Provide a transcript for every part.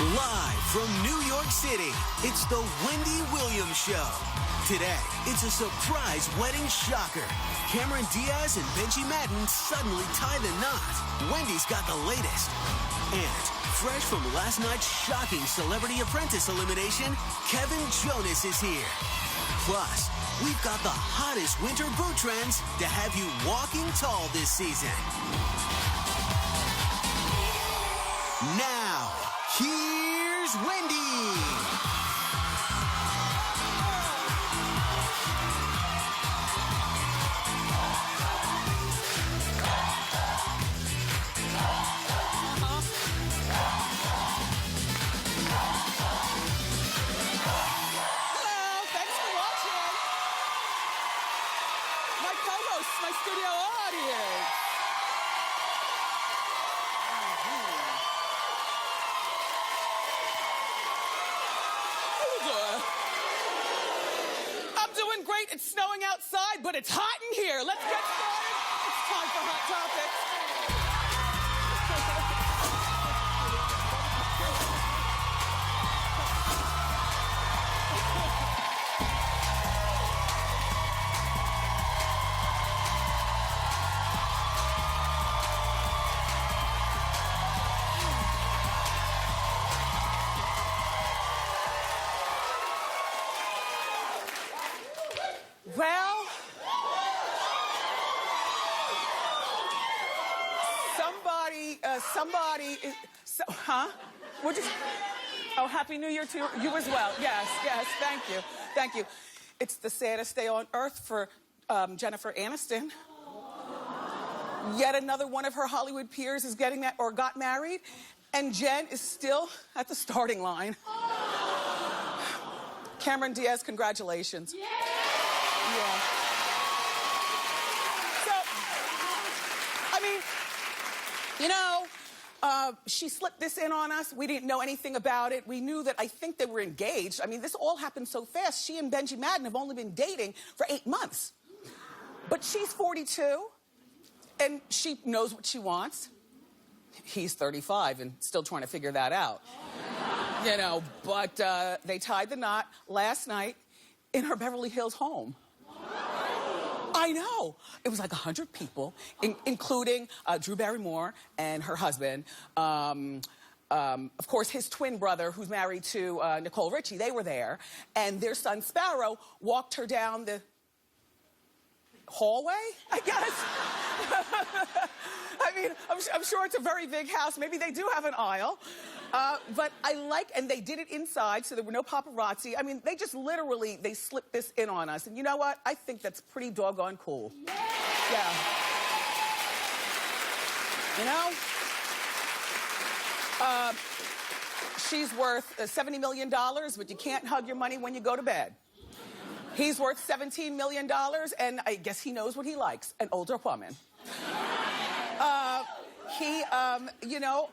Live from New York City, it's the Wendy Williams Show. Today, it's a surprise wedding shocker. Cameron Diaz and Benji Madden suddenly tie the knot. Wendy's got the latest. And fresh from last night's shocking Celebrity Apprentice elimination, Kevin Jonas is here. Plus, we've got the hottest winter boot trends to have you walking tall this season. Now, here's Wendy. My studio audience. How you doing? I'm doing great. It's snowing outside, but it's hot in here. Let's get started. It's time for Hot Topics. Well, somebody is, huh? What'd you, oh, Happy New Year to you as well. Yes, thank you. Thank you. It's the saddest day on earth for Jennifer Aniston. Yet another one of her Hollywood peers is getting that or got married, and Jen is still at the starting line. Cameron Diaz, congratulations. Yeah. So, I mean, you know, she slipped this in on us. We didn't know anything about it. We knew that I think they were engaged. I mean, this all happened so fast. She and Benji Madden have only been dating for 8 months. But she's 42, and she knows what she wants. He's 35 and still trying to figure that out. You know, but they tied the knot last night in her Beverly Hills home. I know. It was like 100 people, including Drew Barrymore and her husband. Of course, his twin brother, who's married to Nicole Richie, they were there. And their son, Sparrow, walked her down the hallway, I guess. I mean, I'm sure it's a very big house. Maybe they do have an aisle. But I like, and they did it inside, so there were no paparazzi. I mean, they just literally, they slipped this in on us. And you know what? I think that's pretty doggone cool. Yeah. You know? She's worth $70 million, but you can't hug your money when you go to bed. He's worth $17 million, and I guess he knows what he likes, an older woman. You know,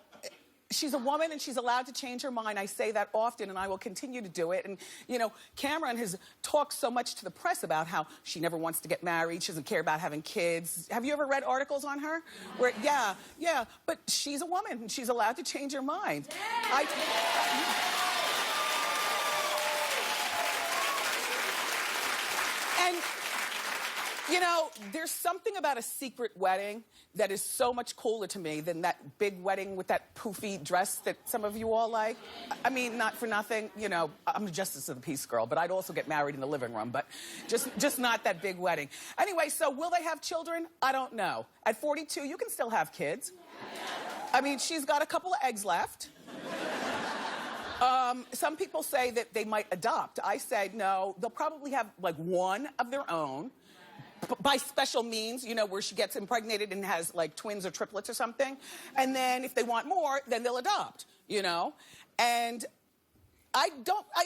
she's a woman and she's allowed to change her mind. I say that often and I will continue to do it. And, you know, Cameron has talked so much to the press about how she never wants to get married. She doesn't care about having kids. Have you ever read articles on her? Where, yeah, but she's a woman and she's allowed to change her mind. And, you know, there's something about a secret wedding that is so much cooler to me than that big wedding with that poofy dress that some of you all like. I mean, not for nothing, you know, I'm a Justice of the Peace girl, but I'd also get married in the living room, but just not that big wedding. Anyway, so will they have children? I don't know. At 42, you can still have kids. I mean, she's got a couple of eggs left. Some people say that they might adopt. I say no, they'll probably have like one of their own. By special means, you know, where she gets impregnated and has like twins or triplets or something. And then if they want more, then they'll adopt, you know. And I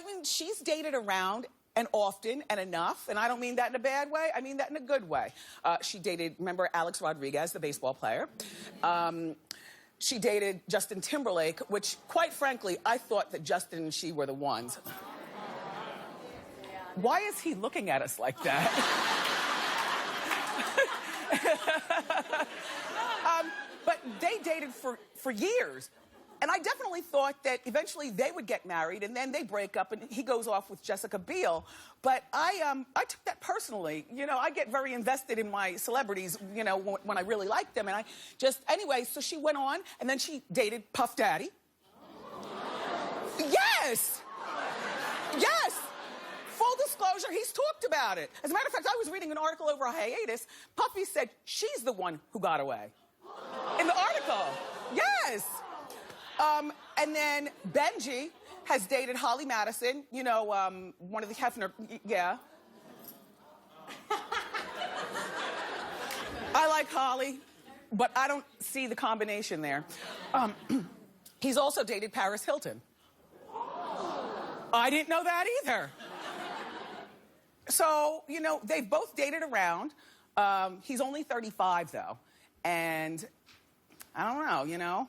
mean, she's dated around and often and enough, and I don't mean that in a bad way, I mean that in a good way. She dated, remember Alex Rodriguez, the baseball player? She dated Justin Timberlake, which, quite frankly, I thought that Justin and she were the ones. Why is he looking at us like that? But they dated for years. And I definitely thought that eventually they would get married, and then they break up, and he goes off with Jessica Biel. But I took that personally. You know, I get very invested in my celebrities, you know, when I really like them. And I just, anyway, so she went on, and then she dated Puff Daddy. Yes! Yes! Full disclosure, he's talked about it. As a matter of fact, I was reading an article over a hiatus. Puffy said she's the one who got away. In the article. Yes! And then Benji has dated Holly Madison, you know, one of the Hefner, yeah. I like Holly, but I don't see the combination there. He's also dated Paris Hilton. I didn't know that either. So, you know, they've both dated around. He's only 35, though. And I don't know, you know.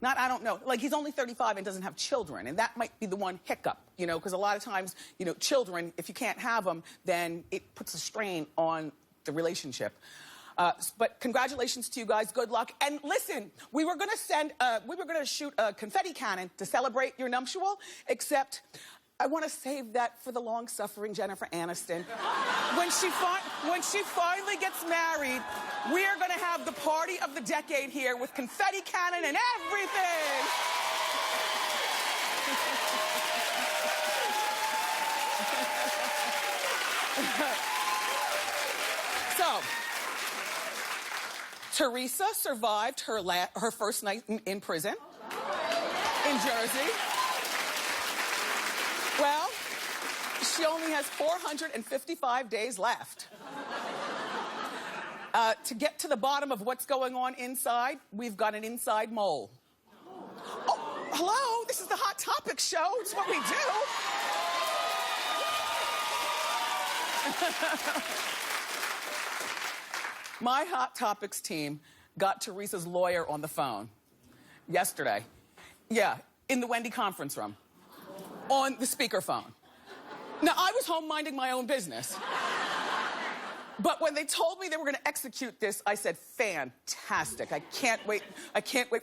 I don't know. Like, he's only 35 and doesn't have children. And that might be the one hiccup, you know, because a lot of times, you know, children, if you can't have them, then it puts a strain on the relationship. But congratulations to you guys. Good luck. And listen, we were going to shoot a confetti cannon to celebrate your nuptial, except I want to save that for the long-suffering Jennifer Aniston. When she finally gets married, we are going to have the party of the decade here with confetti cannon and everything. So, Teresa survived her first night in prison in Jersey. Well, she only has 455 days left. To get to the bottom of what's going on inside, we've got an inside mole. Oh, hello, this is the Hot Topics show. It's what we do. My Hot Topics team got Teresa's lawyer on the phone yesterday. Yeah, in the Wendy conference room. On the speakerphone. Now, I was home minding my own business. But when they told me they were going to execute this, I said, fantastic. I can't wait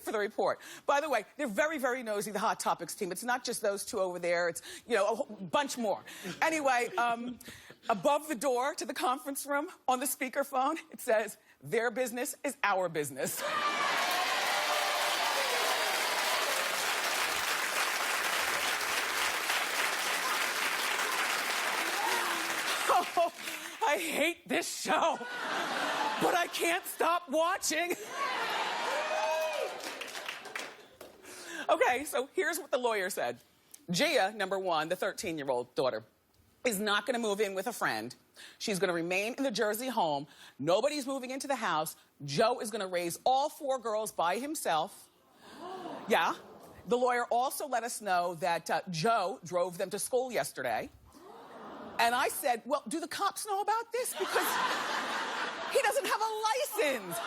for the report. By the way, they're very, very nosy, the Hot Topics team. It's not just those two over there. It's, you know, a whole bunch more. Anyway, above the door to the conference room on the speakerphone, it says, their business is our business. Oh, I hate this show, but I can't stop watching. Okay, so here's what the lawyer said. Gia, number one, the 13-year-old daughter, is not going to move in with a friend. She's going to remain in the Jersey home. Nobody's moving into the house. Joe is going to raise all 4 girls by himself. Yeah. The lawyer also let us know that Joe drove them to school yesterday. And I said, well, do the cops know about this? Because he doesn't have a license.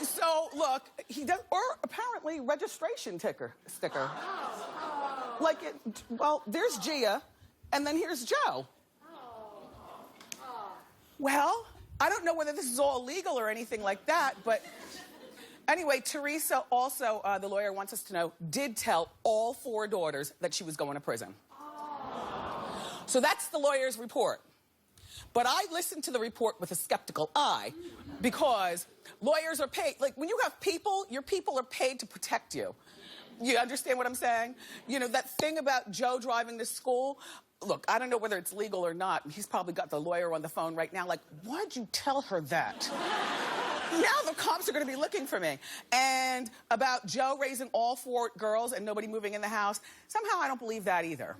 So, look, he does, or apparently registration sticker. Like, well, there's Gia, and then here's Joe. Well, I don't know whether this is all legal or anything like that, but anyway, Teresa also, the lawyer wants us to know, did tell all 4 daughters that she was going to prison. So that's the lawyer's report. But I listened to the report with a skeptical eye because lawyers are paid. Like, when you have people, your people are paid to protect you. You understand what I'm saying? You know, that thing about Joe driving to school, look, I don't know whether it's legal or not. He's probably got the lawyer on the phone right now like, why'd you tell her that? Now the cops are going to be looking for me. And about Joe raising all 4 girls and nobody moving in the house, somehow I don't believe that either.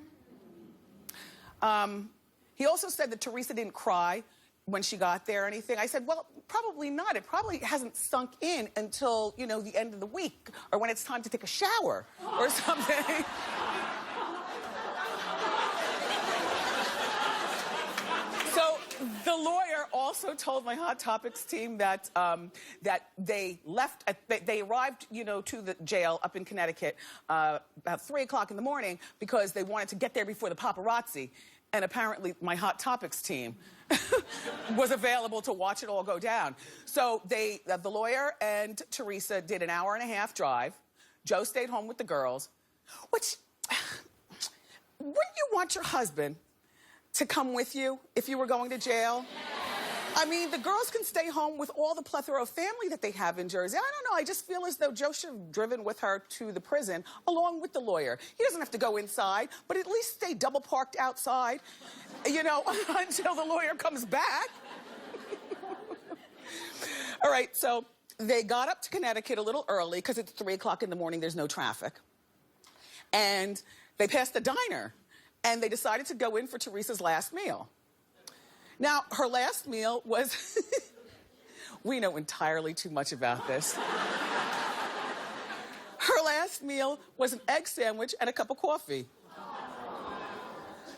He also said that Teresa didn't cry when she got there or anything. I said, well, probably not. It probably hasn't sunk in until, you know, the end of the week or when it's time to take a shower or something. So the lawyer also told my Hot Topics team that that they arrived, you know, to the jail up in Connecticut about 3 o'clock in the morning because they wanted to get there before the paparazzi. And apparently my Hot Topics team was available to watch it all go down. So the lawyer and Teresa did an hour-and-a-half drive. Joe stayed home with the girls, which, wouldn't you want your husband to come with you if you were going to jail? I mean, the girls can stay home with all the plethora of family that they have in Jersey. I don't know, I just feel as though Joe should have driven with her to the prison along with the lawyer. He doesn't have to go inside, but at least stay double parked outside, you know, until the lawyer comes back. All right, so they got up to Connecticut a little early because it's 3 o'clock in the morning, there's no traffic. And they passed the diner, and they decided to go in for Teresa's last meal. Now, her last meal was, we know entirely too much about this. Her last meal was an egg sandwich and a cup of coffee.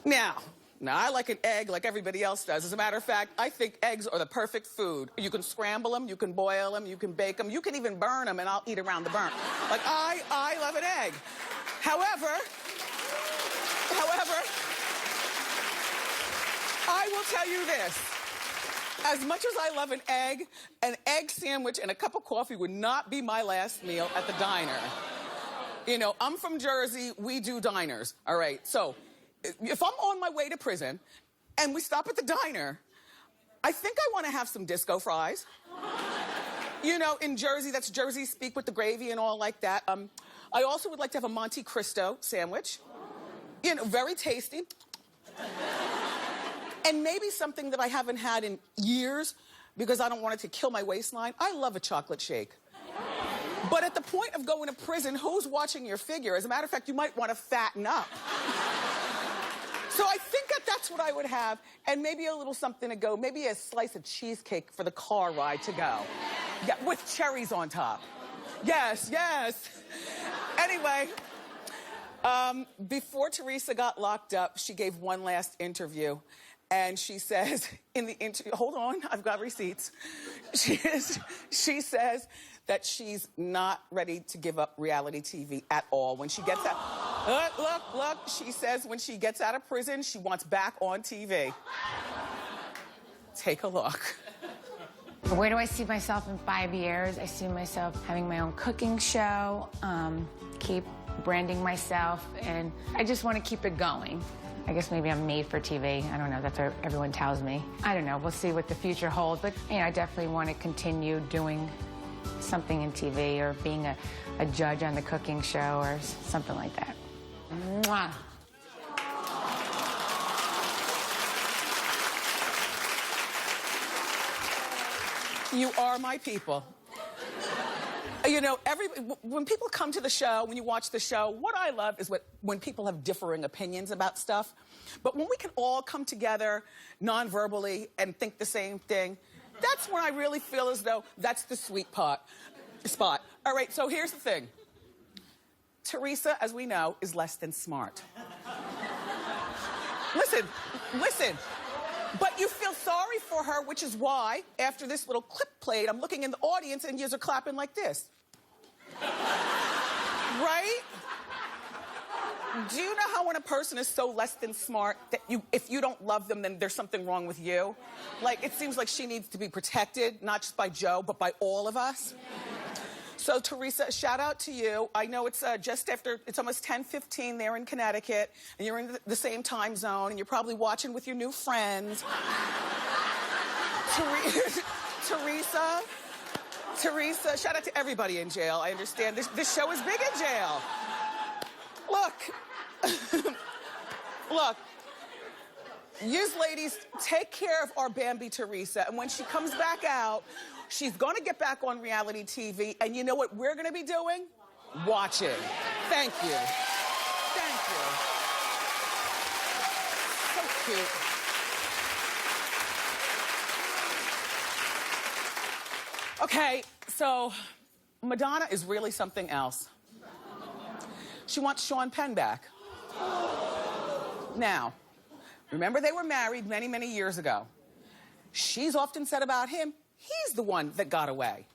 Now, I like an egg like everybody else does. As a matter of fact, I think eggs are the perfect food. You can scramble them, you can boil them, you can bake them, you can even burn them, and I'll eat around the burn. Like, I love an egg. However, I will tell you this. As much as I love an egg sandwich and a cup of coffee would not be my last meal at the diner. You know, I'm from Jersey, we do diners, all right? So, if I'm on my way to prison and we stop at the diner, I think I want to have some disco fries. You know, in Jersey, that's Jersey speak with the gravy and all like that. I also would like to have a Monte Cristo sandwich. You know, very tasty. And maybe something that I haven't had in years because I don't want it to kill my waistline. I love a chocolate shake. But at the point of going to prison, who's watching your figure? As a matter of fact, you might want to fatten up. So I think that's what I would have, and maybe a little something to go, maybe a slice of cheesecake for the car ride to go. Yeah, with cherries on top. Yes, yes. Anyway, before Teresa got locked up, she gave one last interview. And she says in the interview, hold on, I've got receipts. She says that she's not ready to give up reality TV at all. When she gets out, look, she says when she gets out of prison, she wants back on TV. Take a look. Where do I see myself in 5 years? I see myself having my own cooking show, keep branding myself, and I just want to keep it going. I guess maybe I'm made for TV. I don't know, that's what everyone tells me. I don't know, we'll see what the future holds, but you know, I definitely want to continue doing something in TV or being a judge on the cooking show or something like that. Mwah. You are my people. You know, when people come to the show, when you watch the show, what I love is when people have differing opinions about stuff. But when we can all come together non-verbally and think the same thing, that's when I really feel as though that's the sweet spot. All right, so here's the thing. Teresa, as we know, is less than smart. Listen. But you feel sorry for her, which is why, after this little clip played, I'm looking in the audience and yous are clapping like this. Right? Do you know how when a person is so less than smart that if you don't love them, then there's something wrong with you? Like, it seems like she needs to be protected, not just by Joe, but by all of us. So, Teresa, shout out to you. I know it's it's almost 10:15 there in Connecticut, and you're in the same time zone, and you're probably watching with your new friends. Teresa, shout out to everybody in jail. I understand this show is big in jail. Look, yous ladies, take care of our Bambi Teresa, and when she comes back out, she's going to get back on reality TV, and you know what we're going to be doing? Watching. Thank you. Thank you. So cute. Okay, so Madonna is really something else. She wants Sean Penn back. Now, remember they were married many, many years ago. She's often said about him, he's the one that got away.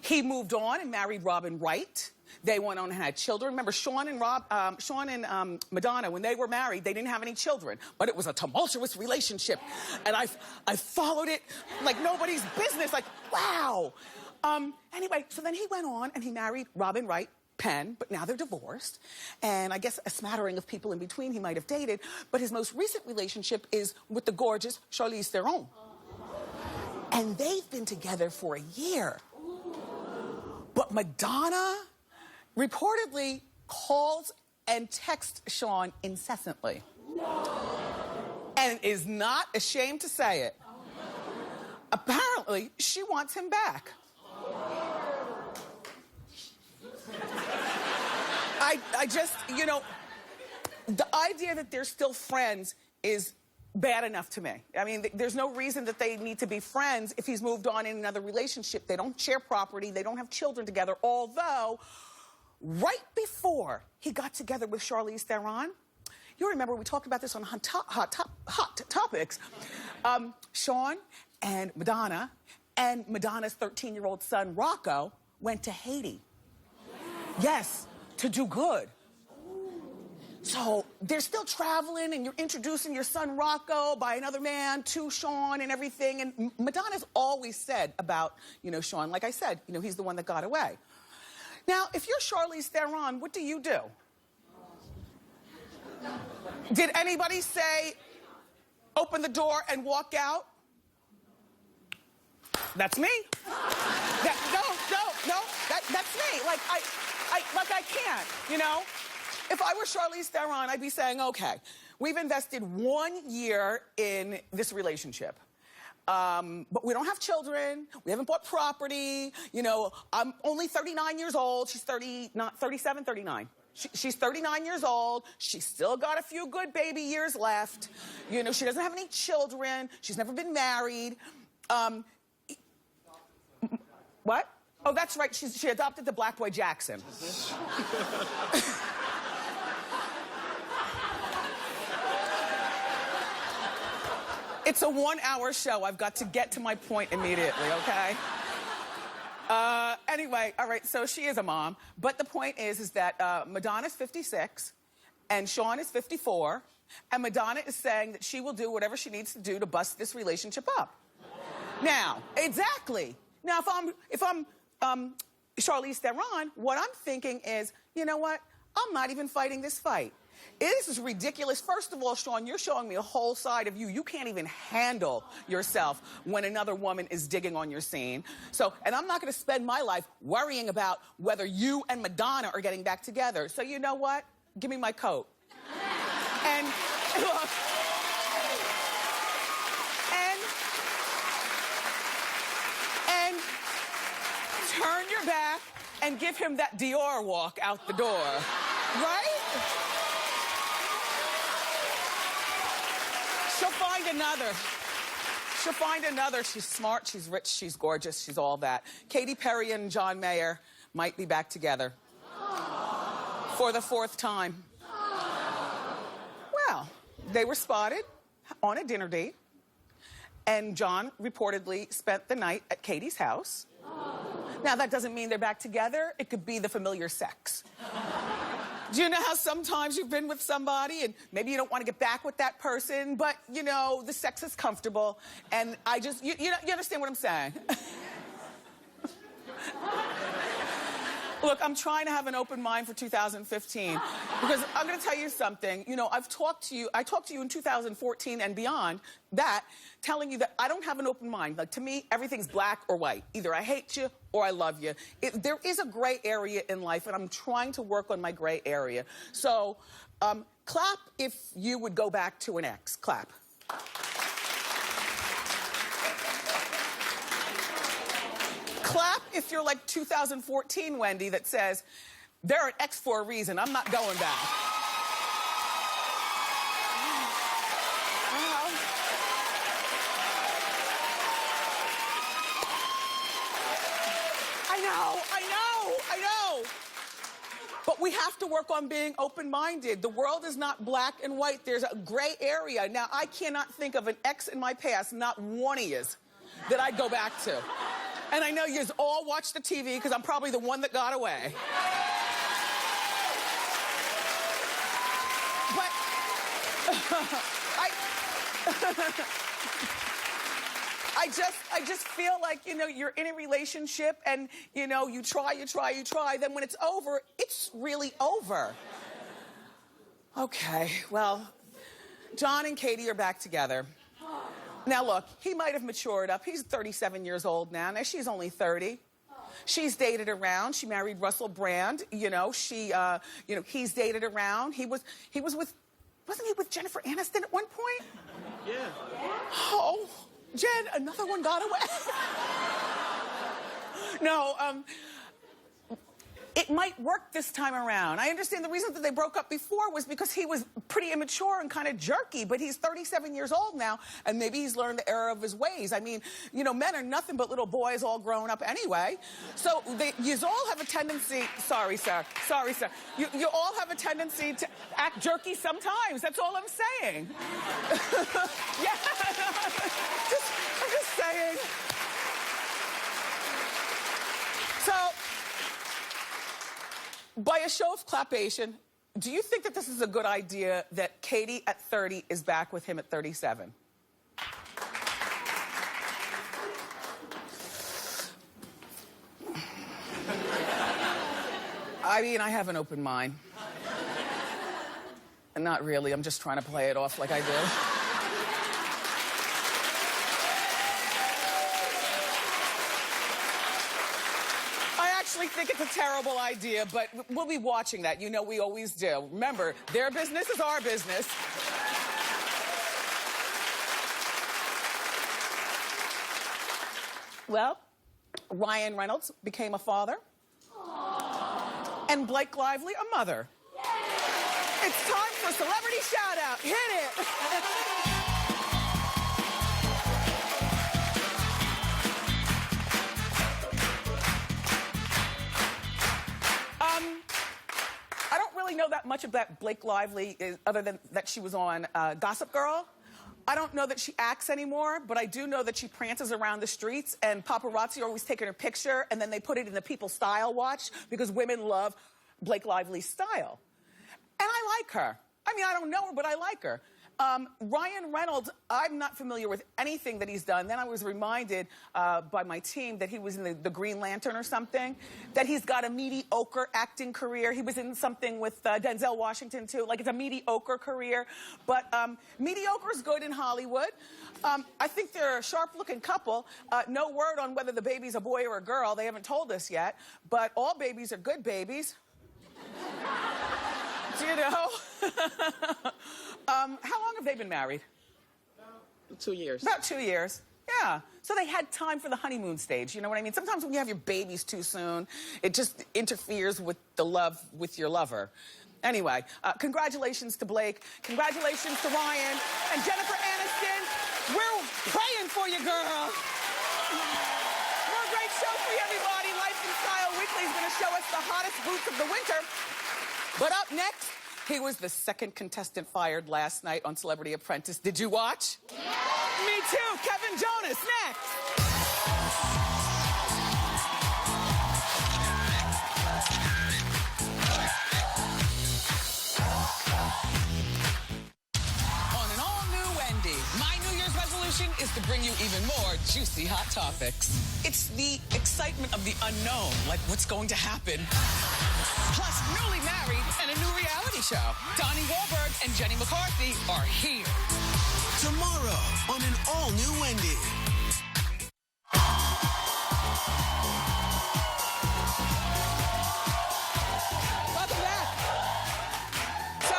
He moved on and married Robin Wright. They went on and had children. Remember, Sean and Madonna, when they were married, they didn't have any children. But it was a tumultuous relationship. And I followed it like nobody's business. Like, wow. Anyway, so then he went on and he married Robin Wright, Penn, but now they're divorced. And I guess a smattering of people in between he might have dated. But his most recent relationship is with the gorgeous Charlize Theron. And they've been together for a year. But Madonna reportedly calls and texts Sean incessantly. And is not ashamed to say it. Apparently, she wants him back. I just, you know, the idea that they're still friends is bad enough to me. I mean, there's no reason that they need to be friends if he's moved on in another relationship. They don't share property. They don't have children together. Although, right before he got together with Charlize Theron, you remember we talked about this on Hot Topics. Sean and Madonna's 13-year-old son, Rocco, went to Haiti. Yes, to do good. So they're still traveling, and you're introducing your son Rocco by another man to Sean and everything. And Madonna's always said about, you know, Sean, like I said, you know, he's the one that got away. Now, if you're Charlize Theron, what do you do? Did anybody say, open the door and walk out? That's me. That's me. I can't, you know? If I were Charlize Theron, I'd be saying, okay, we've invested 1 year in this relationship. But we don't have children. We haven't bought property. You know, I'm only 39 years old. She's 37, 39. She's 39 years old. She's still got a few good baby years left. You know, she doesn't have any children. She's never been married. What? Oh, that's right. She adopted the black boy Jackson. It's a 1-hour show. I've got to get to my point immediately, okay? Anyway, all right, so she is a mom. But the point is that Madonna's 56 and Sean is 54, and Madonna is saying that she will do whatever she needs to do to bust this relationship up. Now, exactly. Now, if I'm Charlize Theron, what I'm thinking is, you know what? I'm not even fighting this fight. This is ridiculous. First of all, Sean, you're showing me a whole side of you. You can't even handle yourself when another woman is digging on your scene. So, and I'm not going to spend my life worrying about whether you and Madonna are getting back together. So you know what? Give me my coat. And look. And turn your back and give him that Dior walk out the door. Right? She'll find another. She'll find another. She's smart, she's rich, she's gorgeous, she's all that. Katy Perry and John Mayer might be back together. For the 4th time. Well, they were spotted on a dinner date, and John reportedly spent the night at Katy's house. Now, that doesn't mean they're back together. It could be the familiar sex. Do you know how sometimes you've been with somebody and maybe you don't want to get back with that person, but, you know, the sex is comfortable, and I just, you understand what I'm saying? Look, I'm trying to have an open mind for 2015 because I'm going to tell you something. You know, I talked to you in 2014 and beyond that, telling you that I don't have an open mind. Like, to me, everything's black or white. Either I hate you or I love you. There is a gray area in life, and I'm trying to work on my gray area. So, clap if you would go back to an ex. Clap. Clap if you're like 2014 Wendy that says, they're an ex for a reason. I'm not going back. I know. But we have to work on being open-minded. The world is not black and white. There's a gray area. Now, I cannot think of an ex in my past, not one of yous, that I'd go back to. And I know you all watch the TV because I'm probably the one that got away. But I just feel like, you know, you're in a relationship and, you know, you try. Then when it's over, it's really over. Okay, well, John and Katy are back together. Now, look, he might have matured up. He's 37 years old now. Now, she's only 30. She's dated around. She married Russell Brand. You know, he's dated around. He was with, wasn't he with Jennifer Aniston at one point? Yeah. Oh, Jen, another one got away. No, it might work this time around. I understand the reason that they broke up before was because he was pretty immature and kind of jerky, but he's 37 years old now, and maybe he's learned the error of his ways. I mean, you know, men are nothing but little boys all grown up anyway. So you all have a tendency, sorry, sir. You all have a tendency to act jerky sometimes. That's all I'm saying. Yeah, I'm just saying. So, by a show of clappation, do you think that this is a good idea that Katy at 30 is back with him at 37? I mean, I have an open mind. And not really, I'm just trying to play it off like I do. I think it's a terrible idea, but we'll be watching that. You know we always do. Remember, their business is our business. Well, Ryan Reynolds became a father. Aww. And Blake Lively a mother. Yay. It's time for Celebrity Shout-Out. Hit it. Know that much about Blake Lively other than that she was on Gossip Girl. I don't know that she acts anymore, but I do know that she prances around the streets and paparazzi are always taking her picture and then they put it in the People Style watch because women love Blake Lively's style. And I like her. I mean, I don't know her, but I like her. Ryan Reynolds, I'm not familiar with anything that he's done. Then I was reminded by my team that he was in the Green Lantern or something, that he's got a mediocre acting career. He was in something with Denzel Washington, too. Like, it's a mediocre career. But mediocre is good in Hollywood. I think they're a sharp-looking couple. No word on whether the baby's a boy or a girl. They haven't told us yet. But all babies are good babies. Do you know? How long have they been married? 2 years. About 2 years. Yeah. So they had time for the honeymoon stage. You know what I mean? Sometimes when you have your babies too soon, it just interferes with the love with your lover. Anyway, congratulations to Blake. Congratulations to Ryan and Jennifer Aniston. We're praying for you, girl. We're a great show for you, everybody. Life and Style Weekly is going to show us the hottest boots of the winter. But up next, he was the second contestant fired last night on Celebrity Apprentice. Did you watch? Yeah. Me too. Kevin Jonas, next. On an all-new Wendy, my New Year's resolution is to bring you even more juicy hot topics. It's the excitement of the unknown, like what's going to happen. Plus, newly married and a new reality show. Donnie Wahlberg and Jenny McCarthy are here. Tomorrow on an all-new Wendy. Welcome back. So,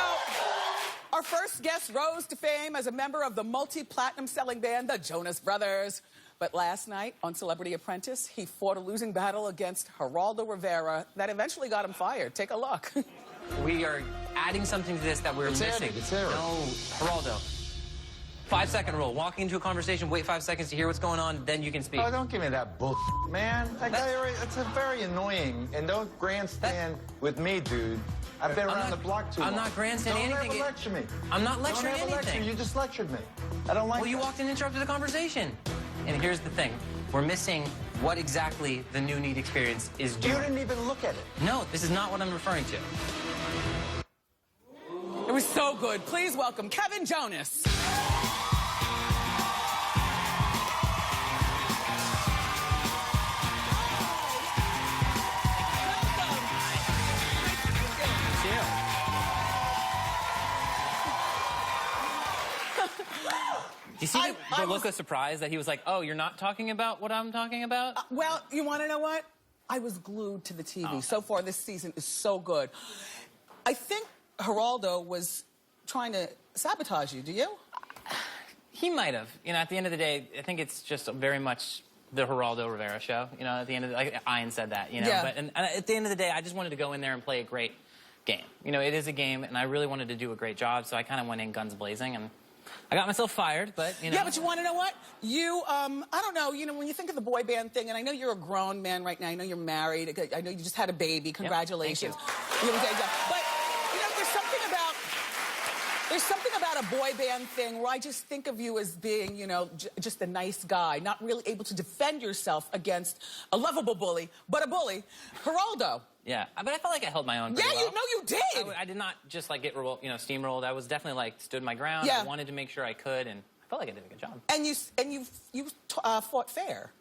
our first guest rose to fame as a member of the multi-platinum selling band, the Jonas Brothers. But last night on Celebrity Apprentice, he fought a losing battle against Geraldo Rivera that eventually got him fired. Take a look. We are adding something to this that we're missing. It's Eric. No, Geraldo. 5-second rule. Walking into a conversation, wait 5 seconds to hear what's going on, then you can speak. Oh, don't give me that bull, man. That guy, it's a very annoying. And don't grandstand with me, dude. I've been around the block too long. I'm not grandstanding anything. Don't ever lecture me. I'm not lecturing anything. anything. Lecture. You just lectured me. I don't like Well, you that. walked in and interrupted the conversation. And here's the thing. We're missing what exactly the new Need experience is You doing. didn't even look at it. No, this is not what I'm referring to. It was so good. Please welcome Kevin Jonas. Do you see the look of surprise that he was like, oh, you're not talking about what I'm talking about? Well, you want to know what? I was glued to the TV. Oh. So far, this season is so good. I think Geraldo was trying to sabotage you. Do you? He might have. You know, at the end of the day, I think it's just very much the Geraldo Rivera show. You know, at the end of the day, like Ian said that, you know. Yeah. But and at the end of the day, I just wanted to go in there and play a great game. You know, it is a game, and I really wanted to do a great job, so I kind of went in guns blazing, and I got myself fired, but, you know. Yeah, but you want to know what? You, I don't know, you know, when you think of the boy band thing, and I know you're a grown man right now, I know you're married, I know you just had a baby, congratulations. Thank you. You know, but, you know, there's something about a boy band thing where I just think of you as being, you know, just a nice guy, not really able to defend yourself against a lovable bully, but a bully, Geraldo. Yeah, but I felt like I held my own Yeah, pretty well. you did. I did not just, like, get, steamrolled. I was definitely, like, stood my ground. Yeah. I wanted to make sure I could, and I felt like I did a good job. And you fought fair.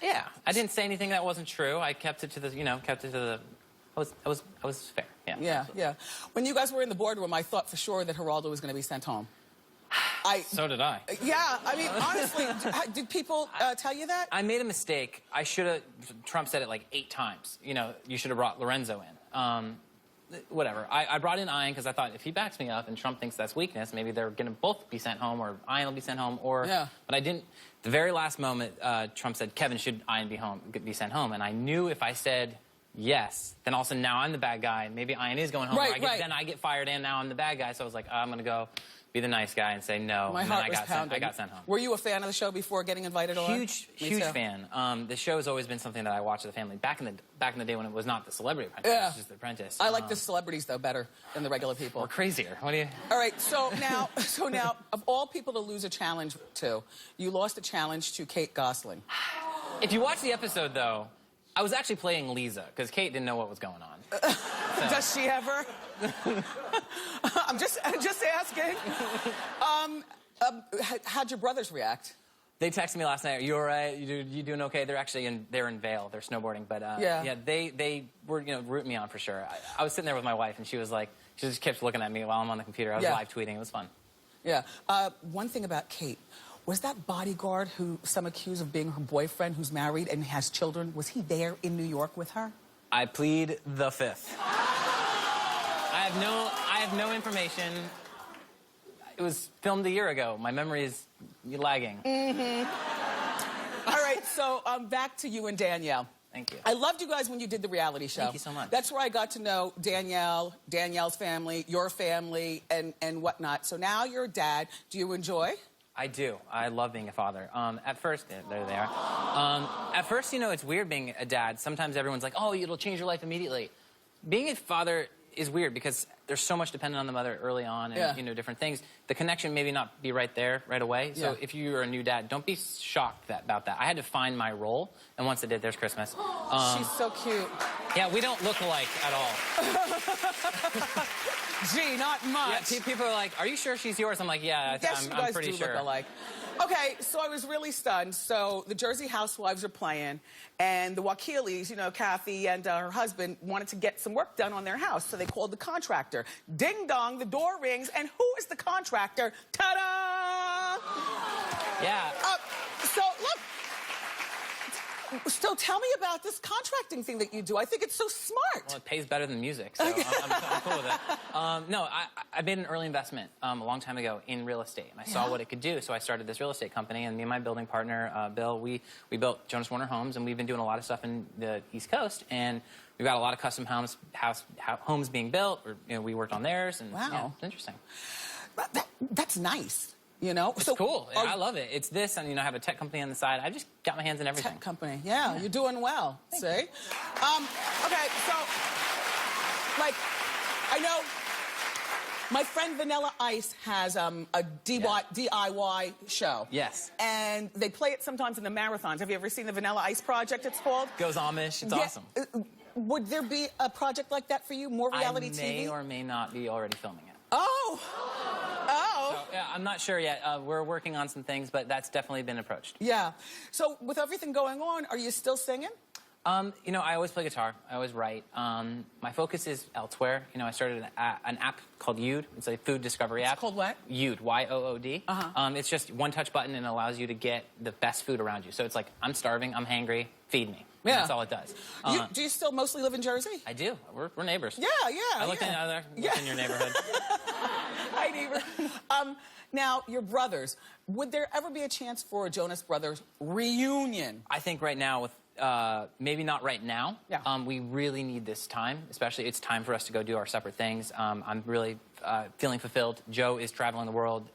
Yeah, I didn't say anything that wasn't true. I kept it to the, you know, I was fair. Yeah. Yeah, yeah. When you guys were in the boardroom, I thought for sure that Geraldo was going to be sent home. So did I. Yeah, I mean, honestly, did people tell you that? I made a mistake. I should have, Trump said it like 8 times. You know, you should have brought Lorenzo in. Whatever. I brought in Ian because I thought if he backs me up and Trump thinks that's weakness, maybe they're going to both be sent home or Ian will be sent home. Or, yeah. But I didn't. The very last moment, Trump said, Kevin, should Ian be sent home? And I knew if I said yes, then all of a sudden now I'm the bad guy. Maybe Ian is going home. Right, right. Then I get fired and now I'm the bad guy. So I was like, I'm going to go be the nice guy and say no. My and heart then was pounding. I got sent home. Were you a fan of the show before getting invited on? Huge fan. The show has always been something that I watched with the family back in the day when it was not the Celebrity Apprentice, it was just the Apprentice. I like the celebrities though better than the regular people. Or crazier. What do you? All right, so now, of all people to lose a challenge to, you lost a challenge to Kate Gosselin. If you watch the episode though, I was actually playing Lisa because Kate didn't know what was going on. So. Does she ever? I'm just asking. How'd your brothers react? They texted me last night. Are you all right? You doing okay? They're actually they're in Vail. They're snowboarding, but yeah, they were rooting me on for sure. I was sitting there with my wife, and she was like, she just kept looking at me while I'm on the computer. I was live tweeting. It was fun. Yeah. One thing about Kate. Was that bodyguard who some accuse of being her boyfriend who's married and has children, was he there in New York with her? I plead the fifth. I have no information. It was filmed a year ago. My memory is lagging. Mm-hmm. All right, so back to you and Danielle. Thank you. I loved you guys when you did the reality show. Thank you so much. That's where I got to know Danielle's family, your family, and whatnot. So now you're a dad. Do you enjoy? I do. I love being a father. At first, there they are. At first, you know, it's weird being a dad. Sometimes everyone's like, oh, it'll change your life immediately. Being a father is weird because there's so much dependent on the mother early on and, you know, different things. The connection maybe not be right there right away. So if you're a new dad, don't be shocked about that. I had to find my role, and once I did, there's Christmas. She's so cute. Yeah, we don't look alike at all. Gee, not much. Yeah, people are like, are you sure she's yours? I'm like, yeah, I'm pretty sure. Look alike. Okay, so I was really stunned. So the Jersey Housewives are playing, and the Wakilis, you know, Kathy and her husband, wanted to get some work done on their house, so they called the contractor. Ding dong, the door rings, and who is the contractor? Ta-da! Yeah. So, look. So tell me about this contracting thing that you do. I think it's so smart. Well, it pays better than music, so I'm cool with it. No, I made an early investment a long time ago in real estate, and I saw what it could do, so I started this real estate company, and me and my building partner, Bill, we built Jonas Homes, and we've been doing a lot of stuff in the East Coast, and we've got a lot of custom homes being built, or, you know, we worked on theirs, and yeah, it's interesting. That's nice. You know, it's cool. I love it. It's this, and you know, I have a tech company on the side. I just got my hands in everything. Tech company, yeah. You're doing well. See? Okay, so, like, I know My friend Vanilla Ice has a DIY show. Yes. And they play it sometimes in the marathons. Have you ever seen the Vanilla Ice Project, it's called? Goes Amish. It's awesome. Would there be a project like that for you? More reality TV? I may or may not be already filming it. Oh. Oh. So, yeah, I'm not sure yet. We're working on some things, but that's definitely been approached. Yeah. So with everything going on, are you still singing? You know, I always play guitar. I always write. My focus is elsewhere. You know, I started an app called Yood. It's a food discovery app. It's called what? Yood, Y-O-O-D. It's just one touch button and it allows you to get the best food around you. So it's like, I'm starving, I'm hangry, feed me. Yeah. That's all it does. Do you still mostly live in Jersey? I do. We're neighbors. Yeah, yeah. I looked in your neighborhood. Hi, neighbor. Now, your brothers, would there ever be a chance for a Jonas Brothers reunion? I think right now with maybe not right now. Yeah. We really need this time, especially it's time for us to go do our separate things. I'm really feeling fulfilled. Joe is traveling the world,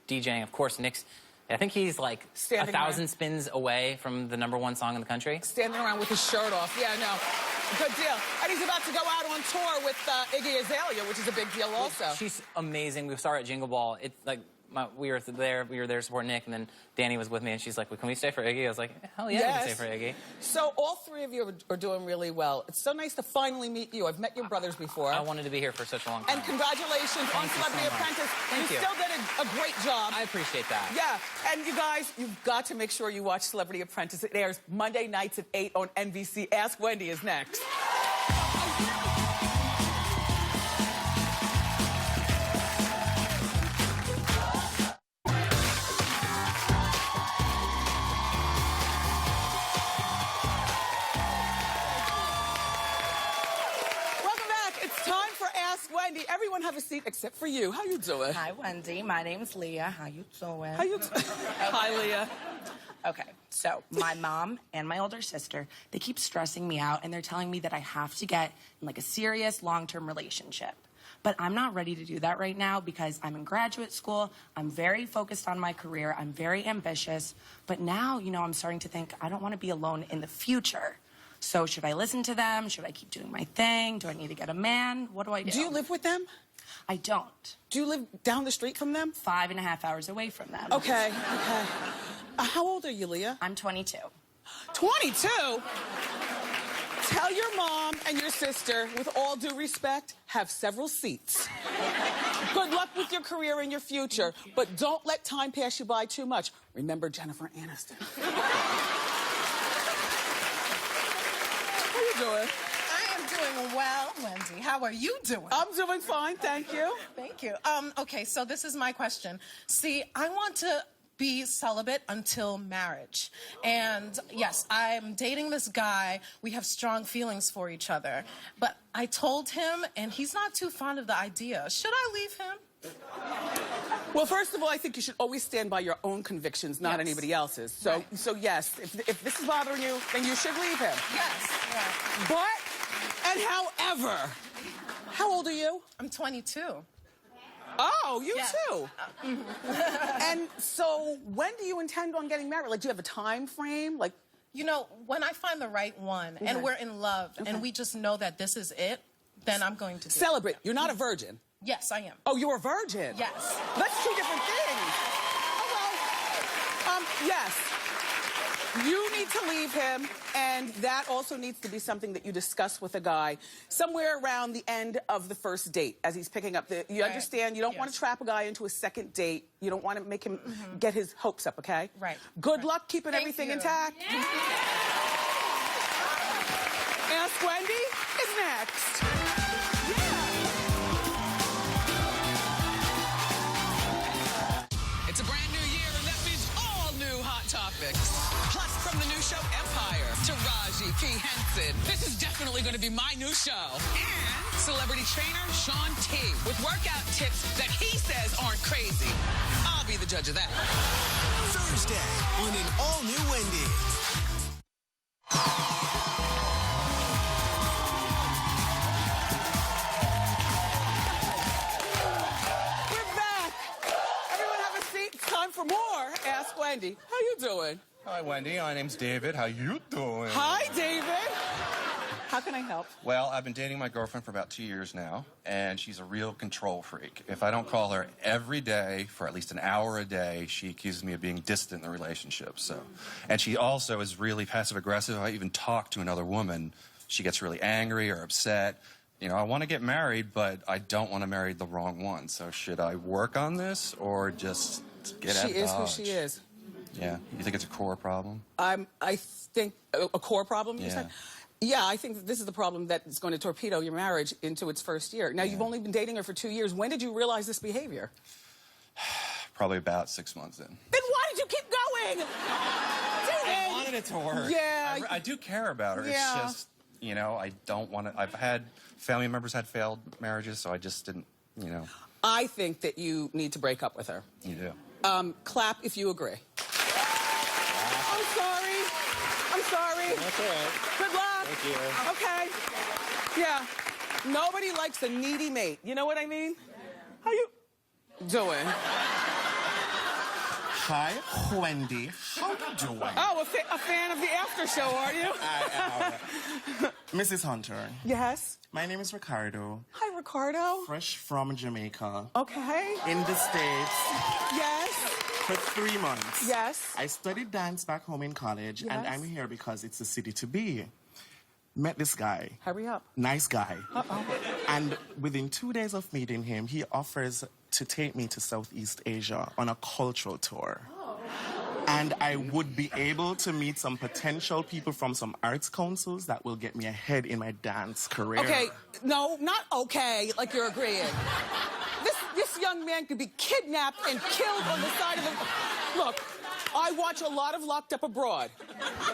DJing. Of course, Nick's, I think he's like Standing 1,000 spins away from the #1 song in the country. Standing around with his shirt off. Yeah, no. Good deal. And he's about to go out on tour with Iggy Azalea, which is a big deal also. She's amazing. We saw her at Jingle Ball. It's like, we were there supporting Nick, and then Danny was with me, and she's like, well, can we stay for Iggy? I was like, hell yeah, we can stay for Iggy. So all three of you are doing really well. It's so nice to finally meet you. I've met your brothers before. I wanted to be here for such a long time. And congratulations on Celebrity Apprentice. Thank you. Still did a great job. I appreciate that. Yeah, and you guys, you've got to make sure you watch Celebrity Apprentice. It airs Monday nights at 8 on NBC. Ask Wendy is next. Wendy, everyone have a seat except for you. How you doing? Hi, Wendy. My name's Leah. How you doing? How you doing? Hi, Leah. Okay, so my mom and my older sister, they keep stressing me out, and they're telling me that I have to get in, like, a serious long-term relationship. But I'm not ready to do that right now because I'm in graduate school. I'm very focused on my career. I'm very ambitious. But now, you know, I'm starting to think I don't want to be alone in the future. So should I listen to them? Should I keep doing my thing? Do I need to get a man? What do I do? Do you live with them? I don't. Do you live down the street from them? 5.5 hours away from them. Okay, okay. How old are you, Leah? I'm 22. 22? Tell your mom and your sister, with all due respect, have several seats. Good luck with your career and your future, but don't let time pass you by too much. Remember Jennifer Aniston. How you doing? I am doing well, Wendy. How are you doing? I'm doing fine, thank you. Thank you. Okay, so this is my question. See, I want to be celibate until marriage. And yes, I'm dating this guy. We have strong feelings for each other. But I told him, and he's not too fond of the idea. Should I leave him? Well, first of all, I think you should always stand by your own convictions, not anybody else's. So, so yes, if this is bothering you, then you should leave him. Yes. Yeah. But, and however, how old are you? I'm 22. Oh, you too. And so, when do you intend on getting married? Like, do you have a time frame? Like, you know, when I find the right one and we're in love and we just know that this is it, then I'm going to do celebrate. You're not a virgin. Yes, I am. Oh, you're a virgin? Yes. That's two different things. Oh, well, yes. You need to leave him, and that also needs to be something that you discuss with a guy somewhere around the end of the first date as he's picking up the... You understand? You don't want to trap a guy into a second date. You don't want to make him get his hopes up, okay? Right. Good luck keeping everything intact. Yeah. Ask Wendy is next. It's a brand new year, and that means all new hot topics. Plus, from the new show Empire to Raji P. Henson, this is definitely going to be my new show. And celebrity trainer Sean T. with workout tips that he says aren't crazy. I'll be the judge of that. Thursday on an all-new Wendy. For more, Ask Wendy. How you doing? Hi, Wendy. My name's David. How you doing? Hi, David. How can I help? Well, I've been dating my girlfriend for about 2 years now, and she's a real control freak. If I don't call her every day for at least an hour a day, she accuses me of being distant in the relationship. And she also is really passive-aggressive. If I even talk to another woman, she gets really angry or upset. You know, I want to get married, but I don't want to marry the wrong one. So should I work on this or just get out of Dodge? She is who she is. Yeah. You think it's a core problem? I think a core problem, you Yeah. said? Yeah, I think this is the problem that is going to torpedo your marriage into its first year. Now, you've only been dating her for 2 years. When did you realize this behavior? Probably about 6 months in. Then why did you keep going? I wanted it to work. Yeah. I do care about her. Yeah. It's just, you know, I don't want to. I've had family members had failed marriages, so I just didn't, you know. I think that you need to break up with her. You do. Clap if you agree. I'm sorry. I'm sorry. That's all right. Good luck. Thank you. Okay. Yeah. Nobody likes a needy mate. You know what I mean? How you doing? Hi, Wendy. How you doing? Oh, a fan of the after show, are you? I am. Mrs. Hunter. Yes. My name is Ricardo. Hi, Ricardo. Fresh from Jamaica. Okay. In the States. Yes. For 3 months. Yes. I studied dance back home in college, and Yes. I'm here because it's the city to be. Met this guy. Hurry up. Nice guy. Uh-oh. And within 2 days of meeting him, he offers to take me to Southeast Asia on a cultural tour. And I would be able to meet some potential people from some arts councils that will get me ahead in my dance career. Okay. No, not okay, like you're agreeing. This young man could be kidnapped and killed on the side of the... Look, I watch a lot of Locked Up Abroad.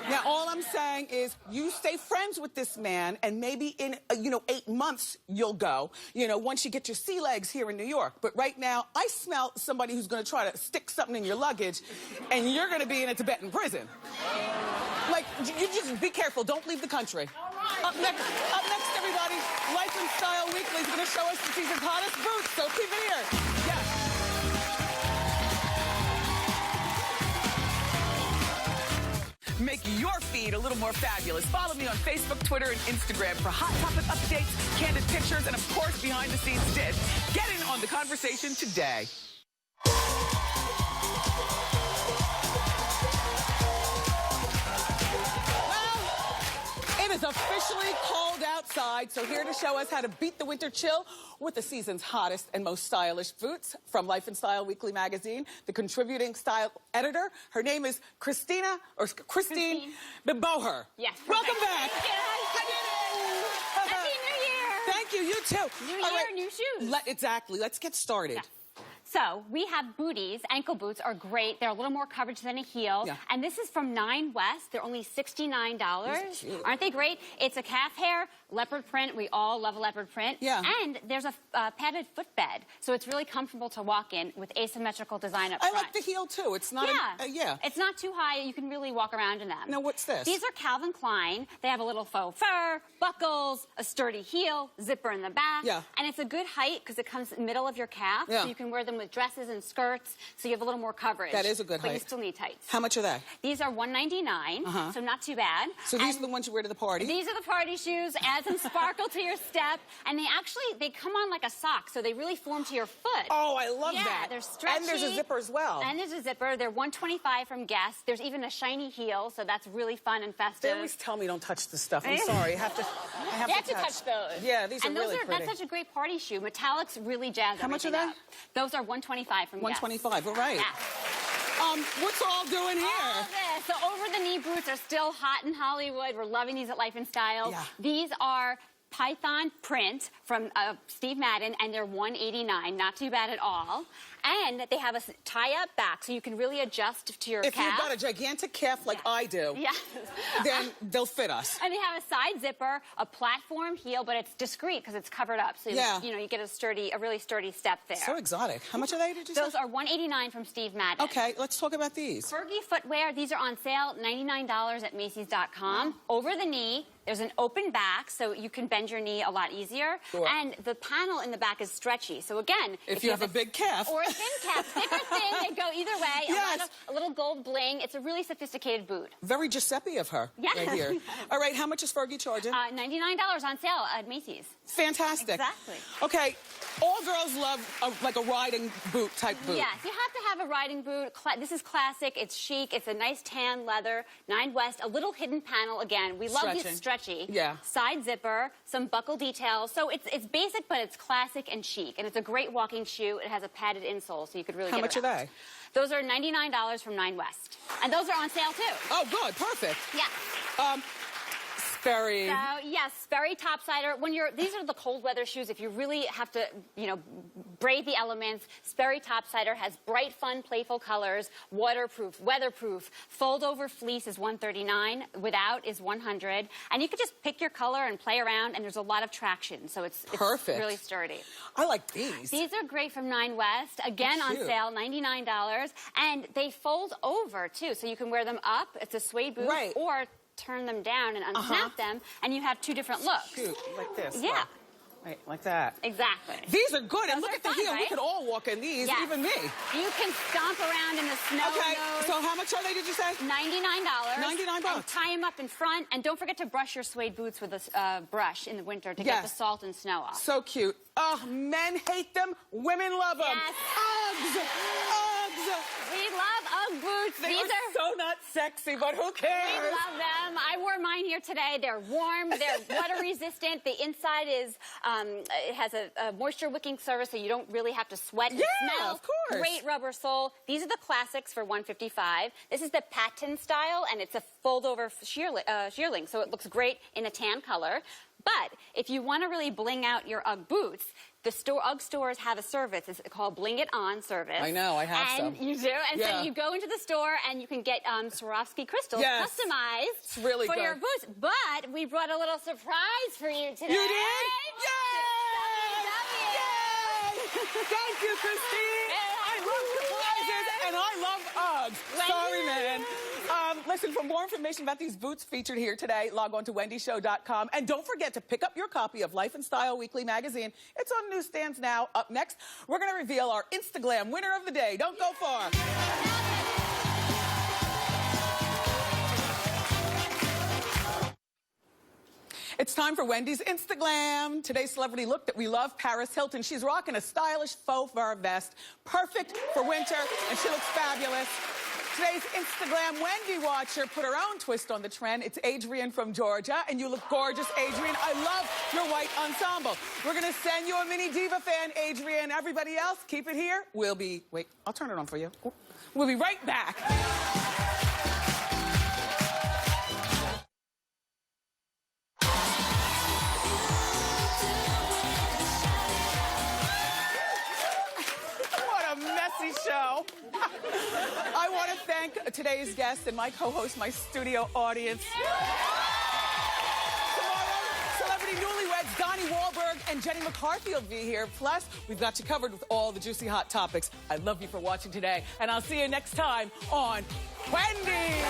Now, all I'm saying is you stay friends with this man, and maybe in, 8 months you'll go, once you get your sea legs here in New York. But right now, I smell somebody who's going to try to stick something in your luggage, and you're going to be in a Tibetan prison. Like, you just be careful. Don't leave the country. Up next, everybody, Life and Style Weekly is going to show us the season's hottest boots, so keep it here. Yes. Make your feed a little more fabulous. Follow me on Facebook, Twitter, and Instagram for hot topic updates, candid pictures, and, of course, behind-the-scenes tips. Get in on the conversation today. It is officially cold outside, so here to show us how to beat the winter chill with the season's hottest and most stylish boots from Life and Style Weekly magazine, the contributing style editor. Her name is Christine Boher. Yes. Welcome back. Thank you. Happy New Year. Thank you. You too. New year, new shoes. Exactly. Let's get started. Yeah. So we have booties. Ankle boots are great. They're a little more coverage than a heel. Yeah. And this is from 9 West. They're only $69. Aren't they great? It's a calf hair, leopard print. We all love a leopard print. Yeah. And there's a padded footbed. So it's really comfortable to walk in with asymmetrical design up front. I like the heel, too. It's not It's not too high. You can really walk around in them. Now, what's this? These are Calvin Klein. They have a little faux fur, buckles, a sturdy heel, zipper in the back. Yeah. And it's a good height because it comes in the middle of your calf. Yeah. So you can wear them with dresses and skirts, so you have a little more coverage. That is a good height. But you still need tights. How much are they? These are $199, so not too bad. So these are the ones you wear to the party? These are the party shoes. Add some sparkle to your step, and they come on like a sock, so they really form to your foot. Oh, I love that. Yeah, they're stretchy. And there's a zipper as well. And there's a zipper. They're $125 from Guess. There's even a shiny heel, so that's really fun and festive. They always tell me don't touch this stuff. I'm sorry. I have to touch those. Yeah, these are really pretty. That's such a great party shoe. Metallics really jazz How much are they? up. Those are $125 from Guess. $125, all right. Yeah. What's all doing here? All this. So over-the-knee boots are still hot in Hollywood. We're loving these at Life and Style. Yeah. These are Python print from Steve Madden, and they're $189. Not too bad at all. And they have a tie-up back, so you can really adjust to your calf. If you've got a gigantic calf like I do, then they'll fit us. And they have a side zipper, a platform heel, but it's discreet because it's covered up. So, you get a really sturdy step there. So exotic. How much are they, did you say? Those are $189 from Steve Madden. Okay, let's talk about these. Fergie footwear, these are on sale, $99 at Macy's.com. Over the knee, There's an open back, so you can bend your knee a lot easier. Sure. And the panel in the back is stretchy. So again, if you have a big calf. Or a thin calf, thick or thin, they go either way. Yes. A little gold bling. It's a really sophisticated boot. Very Giuseppe of her. Yes. Right here. All right, how much is Fergie charging? $99 on sale at Macy's. Fantastic. Exactly. Okay, all girls love like a riding boot type boot. Yes, you have to have a riding boot. This is classic. It's chic. It's a nice tan leather. 9 West, a little hidden panel again. We love these stretchy. Yeah. Side zipper, some buckle details. So it's basic, but it's classic and chic. And it's a great walking shoe. It has a padded insole, so you could really How get much around. are they? Those are $99 from 9 West. And those are on sale, too. Oh, good. Perfect. Yeah. Sperry. So, yes, Sperry topsider. These are the cold weather shoes. If you really have to, brave the elements, Sperry topsider has bright, fun, playful colors, waterproof, weatherproof. Fold over fleece is $139. Without is $100. And you could just pick your color and play around, and there's a lot of traction. So it's perfect. Really sturdy. I like these. These are great from 9 West. Again, on sale, $99. And they fold over, too. So you can wear them up. It's a suede boot. Right. Or turn them down and unsnap them, and you have 2 different looks. Cute, like this. Yeah. Right, like that. Exactly. These are good, and Those look are at the fun, heel. right? We could all walk in these, Yes. even me. You can stomp around in the snow. Okay, in those. so how much are they, did you say? $99. $99. And tie them up in front, and don't forget to brush your suede boots with a brush in the winter to get the salt and snow off. So cute. Oh, men hate them, women love them. Yes. Uggs! Uggs! We love Ugg boots. They are so not sexy, but who cares? We love them. I wore mine here today. They're warm. They're water resistant. The inside is it has a moisture wicking surface, so you don't really have to sweat and smell. Of course. Great rubber sole. These are the classics for $155. This is the patin style, and it's a fold-over shearling, so it looks great in a tan color. But if you want to really bling out your Ugg boots, the Ugg stores have a service. It's called Bling It On service. I know, I have some. And you do. And so you go into the store and you can get Swarovski crystals customized It's really for good. your boots. But we brought a little surprise for you today. You did? Yay! Yay! Thank you, Christine. I love surprises, and I love Uggs. Sorry, man. Listen, for more information about these boots featured here today, log on to wendyshow.com. And don't forget to pick up your copy of Life and Style Weekly magazine. It's on newsstands now. Up next, we're going to reveal our Instagram winner of the day. Don't go far. It's time for Wendy's Instaglam. Today's celebrity look that we love, Paris Hilton. She's rocking a stylish faux fur vest, perfect for winter, and she looks fabulous. Today's Instagram Wendy watcher put her own twist on the trend. It's Adrian from Georgia, and you look gorgeous, Adrian. I love your white ensemble. We're going to send you a mini diva fan, Adrian. Everybody else, keep it here. Wait, I'll turn it on for you. We'll be right back. Show. I want to thank today's guest and my co-host, my studio audience. Tomorrow, celebrity newlyweds Donnie Wahlberg and Jenny McCarthy will be here. Plus, we've got you covered with all the juicy hot topics. I love you for watching today, and I'll see you next time on Wendy.